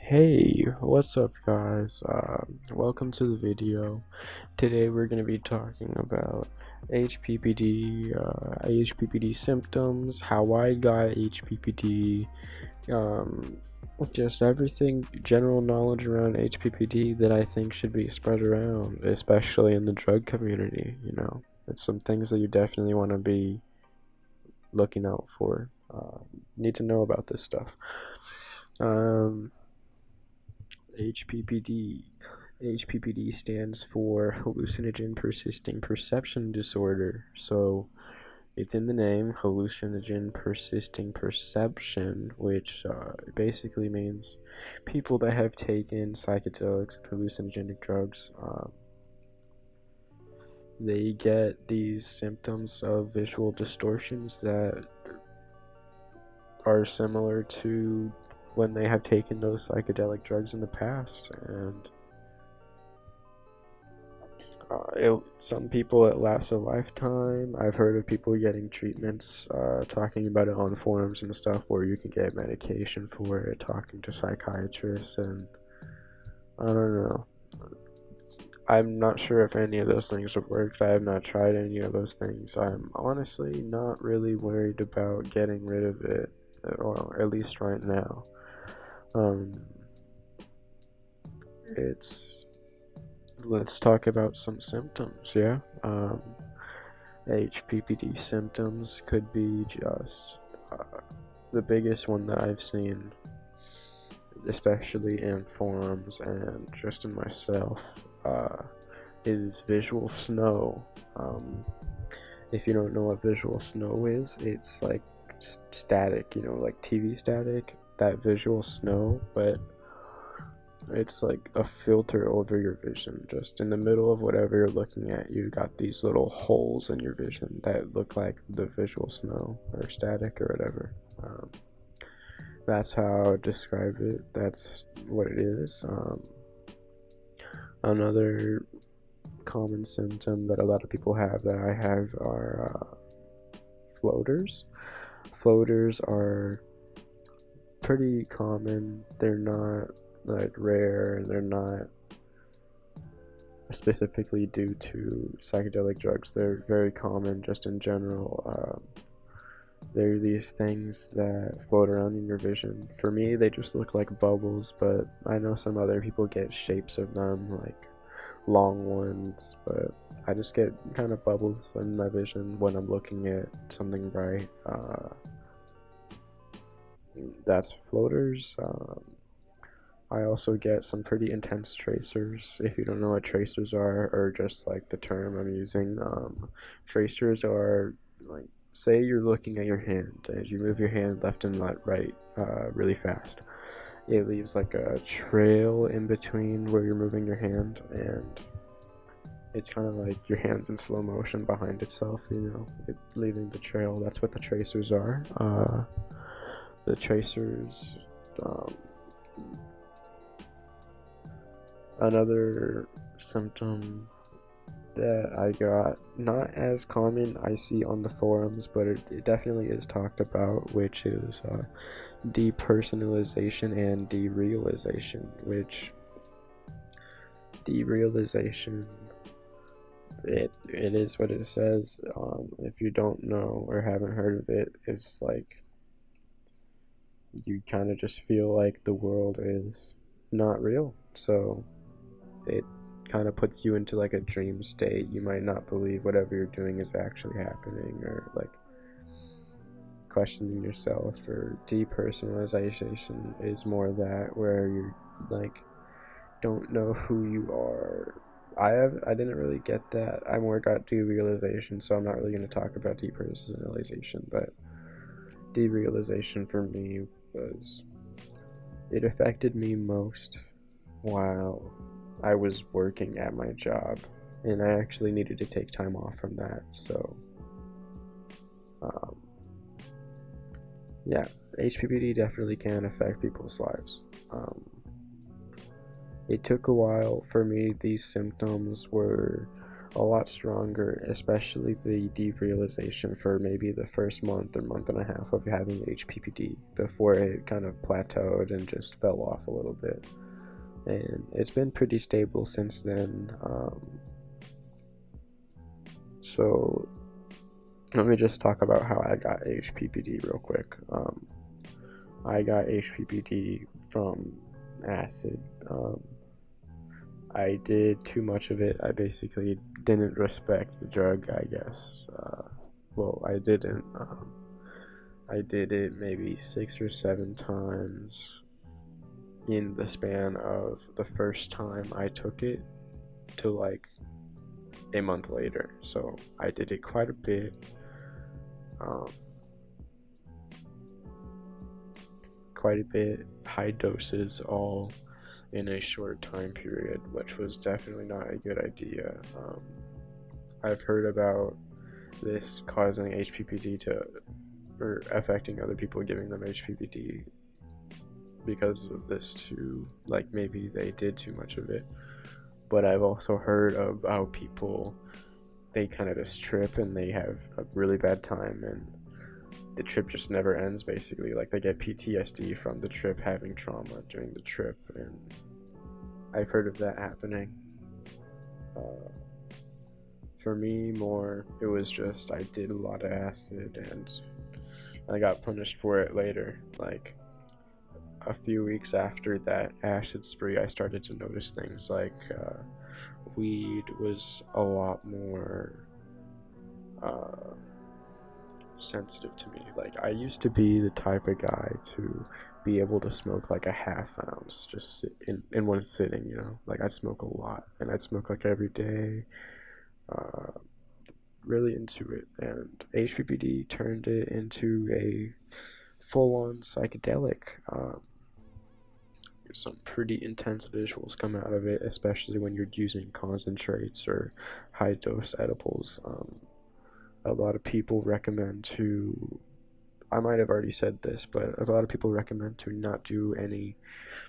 Hey, what's up guys? Welcome to the video. Today we're going to be talking about HPPD symptoms, how I got HPPD, um, just everything, general knowledge around HPPD that I think should be spread around, especially in the drug community. It's some things that you definitely want to be looking out for. Need to know about this stuff. Um, HPPD. HPPD stands for hallucinogen persisting perception disorder. So it's in the name, hallucinogen persisting perception, which basically means people that have taken psychedelics, hallucinogenic drugs, they get these symptoms of visual distortions that are similar to when they have taken those psychedelic drugs in the past. And some people it lasts a lifetime. I've heard of people getting treatments, talking about it on forums and stuff where you can get medication for it, talking to psychiatrists, and I don't know. I'm not sure if any of those things have worked. I have not tried any of those things. I'm honestly not really worried about getting rid of it, or at least right now. It's Let's talk about some symptoms. HPPD symptoms could be just the biggest one that I've seen, especially in forums and just in myself, is visual snow. If you don't know what visual snow is, it's like static, like TV static, that visual snow, but it's like a filter over your vision. Just in the middle of whatever you're looking at, you got these little holes in your vision that look like the visual snow or static or whatever. That's how I would describe it. That's what it is. Another common symptom that a lot of people have that I have are floaters. Floaters are pretty common. They're not like rare, and they're not specifically due to psychedelic drugs. They're very common just in general. They're these things that float around in your vision. For me, they just look like bubbles, but I know some other people get shapes of them, like long ones, but I just get kind of bubbles in my vision when I'm looking at something bright. That's floaters. I also get some pretty intense tracers. If you don't know what tracers are, or just like the term I'm using, tracers are like, say you're looking at your hand as you move your hand left and right really fast. It leaves like a trail in between where you're moving your hand, and it's kind of like your hand's in slow motion behind itself, it leaving the trail. That's what the tracers are. The tracers, um, another symptom that I got, not as common, I see on the forums, but it definitely is talked about, which is depersonalization and derealization. Which derealization, it is what it says. If you don't know or haven't heard of it, it's like you kind of just feel like the world is not real. So it kind of puts you into like a dream state. You might not believe whatever you're doing is actually happening, or like questioning yourself. Or depersonalization is more that, where you like don't know who you are. I didn't really get that. I more got derealization, so I'm not really going to talk about depersonalization. But derealization for me was, it affected me most while I was working at my job, and I actually needed to take time off from that. So um, yeah, HPPD definitely can affect people's lives. It took a while for me. These symptoms were a lot stronger, especially the deep realization for maybe the first month or month and a half of having HPPD before it kind of plateaued and just fell off a little bit. And it's been pretty stable since then. So let me just talk about how I got HPPD real quick. I got HPPD from acid. I did too much of it. I basically didn't respect the drug, I guess. Well, I didn't. I did it maybe 6 or 7 times in the span of the first time I took it to like a month later. So I did it quite a bit. High doses, all in a short time period, which was definitely not a good idea. I've heard about this causing HPPD or affecting other people, giving them HPPD because of this too. Like maybe they did too much of it. But I've also heard of how people, they kind of just trip and they have a really bad time, and the trip just never ends basically. Like they get PTSD from the trip, having trauma during the trip, and I've heard of that happening. For me, more, it was just I did a lot of acid and I got punished for it later. Like a few weeks after that acid spree, I started to notice things like weed was a lot more sensitive to me. Like I used to be the type of guy to be able to smoke like a half ounce just in one sitting, you know. Like I'd smoke a lot, and I'd smoke like every day. Really into it, and HPPD turned it into a full-on psychedelic. Some pretty intense visuals come out of it, especially when you're using concentrates or high-dose edibles. A lot of people recommend to, I might have already said this, but a lot of people recommend to not do any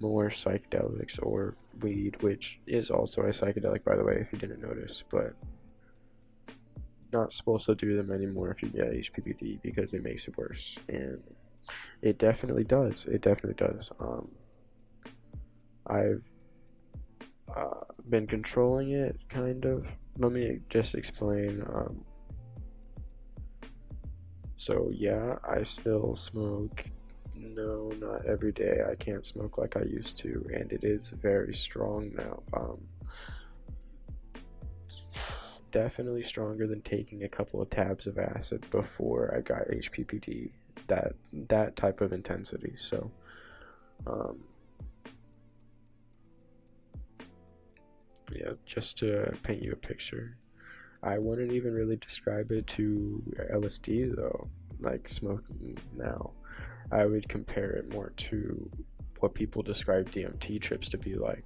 more psychedelics or weed, which is also a psychedelic, by the way, if you didn't notice, but not supposed to do them anymore if you get HPPD because it makes it worse, and it definitely does. It definitely does. I've been controlling it, kind of. Let me just explain. So yeah, I still smoke. No, not every day. I can't smoke like I used to, and it is very strong now. Definitely stronger than taking a couple of tabs of acid before I got HPPD. That type of intensity. So, yeah, just to paint you a picture, I wouldn't even really describe it to LSD though. Like smoking now, I would compare it more to what people describe DMT trips to be like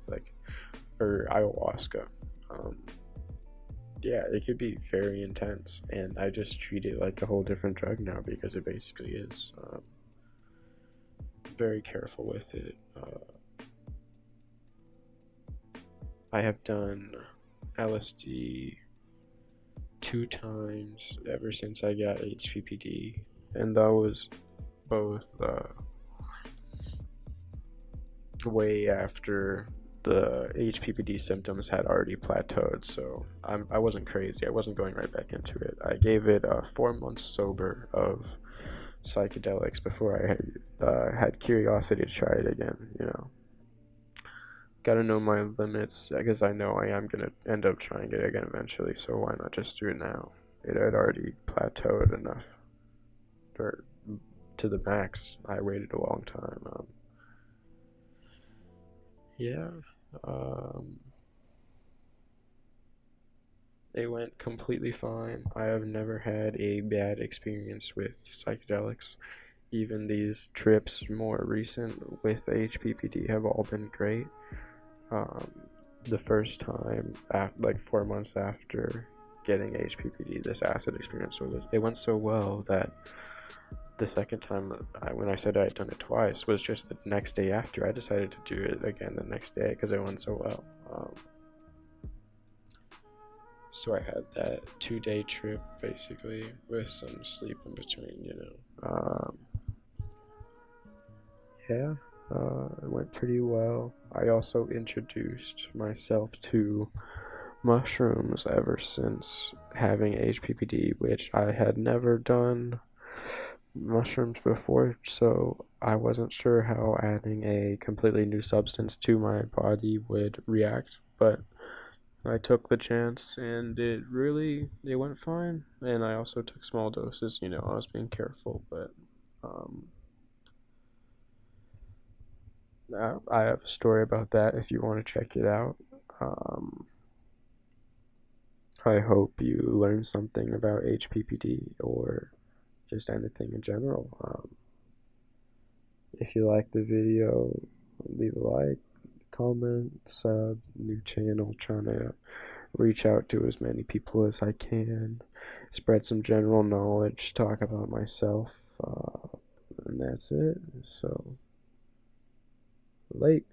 or ayahuasca. Yeah, it could be very intense, and I just treat it like a whole different drug now because it basically is. Very careful with it. I have done LSD 2 times ever since I got HPPD, and that was both way after the HPPD symptoms had already plateaued, so I wasn't crazy. I wasn't going right back into it. I gave it 4 months sober of psychedelics before I had curiosity to try it again, you know. Gotta know my limits, because I know I am gonna end up trying it again eventually, so why not just do it now? It had already plateaued enough, or to the max. I waited a long time. Yeah, it went completely fine. I have never had a bad experience with psychedelics. Even these trips, more recent with HPPD, have all been great. The first time, like 4 months after getting HPPD, this acid experience, it went so well that the second time, when I said I had done it twice, was just the next day after. I decided to do it again the next day because it went so well. So I had that 2 day trip basically with some sleep in between. Yeah, it went pretty well. I also introduced myself to mushrooms ever since having HPPD, which I had never done mushrooms before, so I wasn't sure how adding a completely new substance to my body would react, but I took the chance and it went fine. And I also took small doses, I was being careful, but um I have a story about that if you want to check it out. Um I hope you learned something about HPPD or just anything in general. If you like the video, leave a like, comment, sub, new channel, trying to reach out to as many people as I can, spread some general knowledge, talk about myself, and that's it. So, late.